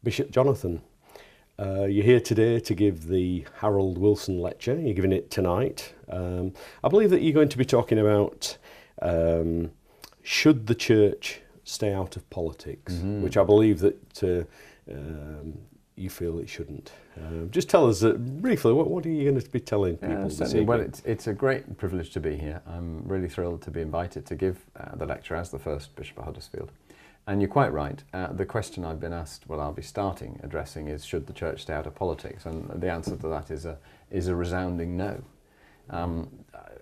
Bishop Jonathan, you're here today to give the Harold Wilson lecture. You're giving it tonight. I believe that you're going to be talking about should the church stay out of politics, which I believe that you feel it shouldn't. Just tell us briefly, what are you going to be telling people this evening? Well, it's a great privilege to be here. I'm really thrilled to be invited to give the lecture as the first Bishop of Huddersfield. And you're quite right. The question I've been asked, well, I'll be starting addressing, is should the church stay out of politics? And the answer to that is a resounding no. I'm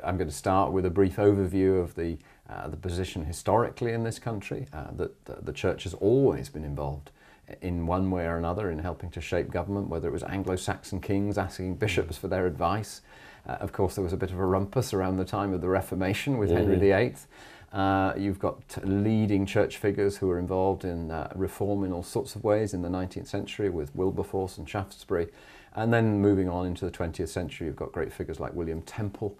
going to start with a brief overview of the position historically in this country, that the church has always been involved in one way or another in helping to shape government, whether it was Anglo-Saxon kings asking bishops for their advice. Of course, there was a bit of a rumpus around the time of the Reformation with Henry VIII. You've got leading church figures who were involved in reform in all sorts of ways in the 19th century with Wilberforce and Shaftesbury. And then moving on into the 20th century, you've got great figures like William Temple,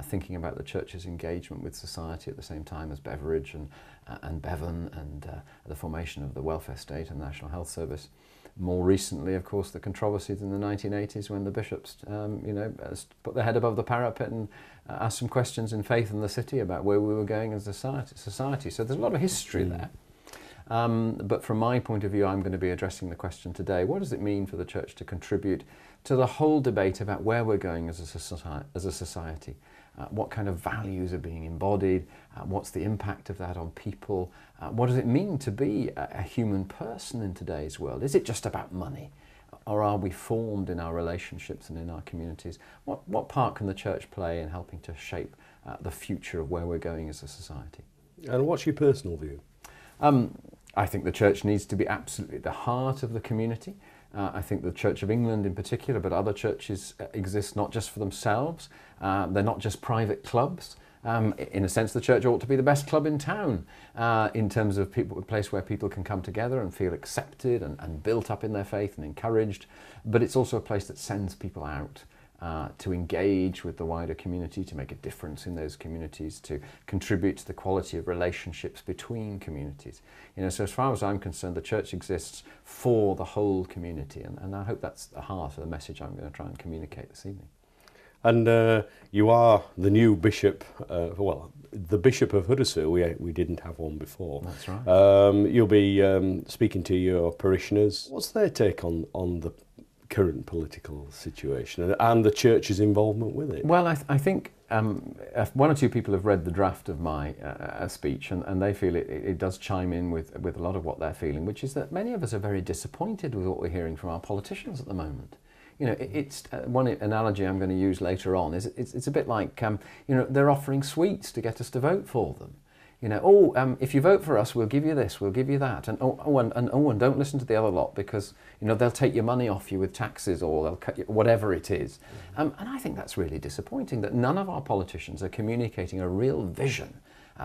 thinking about the church's engagement with society at the same time as Beveridge and Bevan and the formation of the welfare state and the National Health Service. More recently, of course, the controversies in the 1980s when the bishops, put their head above the parapet and asked some questions in Faith in the City about where we were going as a society. So there's a lot of history there. But from my point of view, I'm going to be addressing the question today: what does it mean for the church to contribute to the whole debate about where we're going as a society? What kind of values are being embodied? What's the impact of that on people? What does it mean to be a human person in today's world? Is it just about money? Or are we formed in our relationships and in our communities? What part can the church play in helping to shape the future of where we're going as a society? And what's your personal view? I think the church needs to be absolutely at the heart of the community. I think the Church of England in particular, but other churches exist not just for themselves. They're not just private clubs. In a sense, the church ought to be the best club in town in terms of a place where people can come together and feel accepted and built up in their faith and encouraged. But it's also a place that sends people out to engage with the wider community, to make a difference in those communities, to contribute to the quality of relationships between communities. So as far as I'm concerned, the church exists for the whole community, and I hope that's the heart of the message I'm going to try and communicate this evening. And you are the new bishop, the Bishop of Huddersfield. We didn't have one before. That's right. You'll be speaking to your parishioners. What's their take on the current political situation and the church's involvement with it? Well, I think one or two people have read the draft of my speech, and they feel it does chime in with a lot of what they're feeling, which is that many of us are very disappointed with what we're hearing from our politicians at the moment. It's one analogy I'm going to use later on is it's a bit like they're offering sweets to get us to vote for them. If you vote for us, we'll give you this, we'll give you that, and don't listen to the other lot because they'll take your money off you with taxes, or they'll cut you, whatever it is. And I think that's really disappointing that none of our politicians are communicating a real vision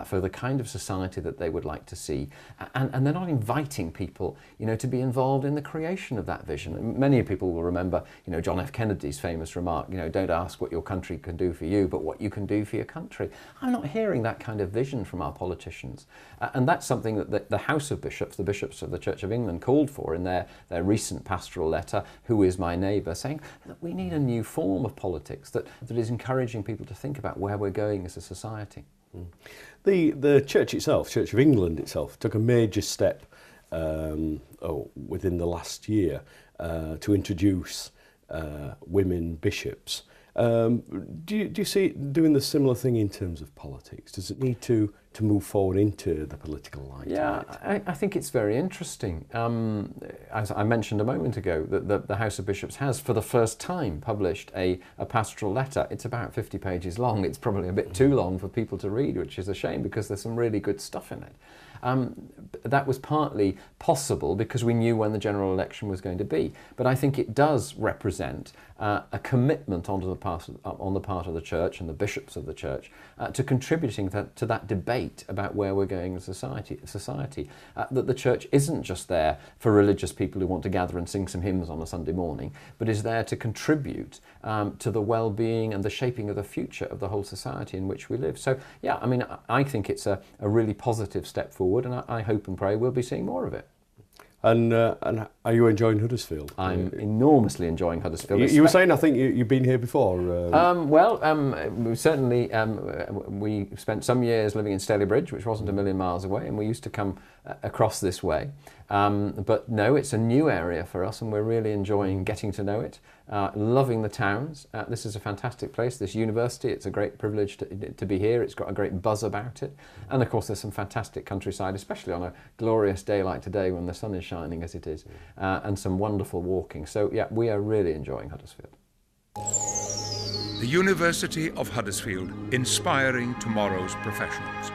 for the kind of society that they would like to see, and they're not inviting people, to be involved in the creation of that vision. And many people will remember, John F. Kennedy's famous remark, don't ask what your country can do for you, but what you can do for your country. I'm not hearing that kind of vision from our politicians, and that's something that the House of Bishops, the bishops of the Church of England, called for in their recent pastoral letter, Who is My Neighbour, saying that we need a new form of politics that is encouraging people to think about where we're going as a society. The church itself, Church of England itself, took a major step within the last year to introduce women bishops. Do you see it doing the similar thing in terms of politics? Does it need to move forward into the political light? Yeah, I think it's very interesting. As I mentioned a moment ago, that the House of Bishops has, for the first time, published a pastoral letter. It's about 50 pages long. It's probably a bit too long for people to read, which is a shame because there's some really good stuff in it. That was partly possible because we knew when the general election was going to be. But I think it does represent a commitment on the part of the church and the bishops of the church to contributing to that debate about where we're going as a society. That the church isn't just there for religious people who want to gather and sing some hymns on a Sunday morning, but is there to contribute to the well-being and the shaping of the future of the whole society in which we live. So, yeah, I mean, I think it's a really positive step forward, and I hope and pray we'll be seeing more of it. And are you enjoying Huddersfield? I'm enormously enjoying Huddersfield. You were saying, I think you've been here before. We certainly we spent some years living in Staley Bridge, which wasn't a million miles away, and we used to come across this way. But no, it's a new area for us, and we're really enjoying getting to know it. Loving the towns. This is a fantastic place, this university. It's a great privilege to be here. It's got a great buzz about it. And of course there's some fantastic countryside, especially on a glorious day like today when the sun is shining as it is, and some wonderful walking. So yeah, we are really enjoying Huddersfield. The University of Huddersfield, inspiring tomorrow's professionals.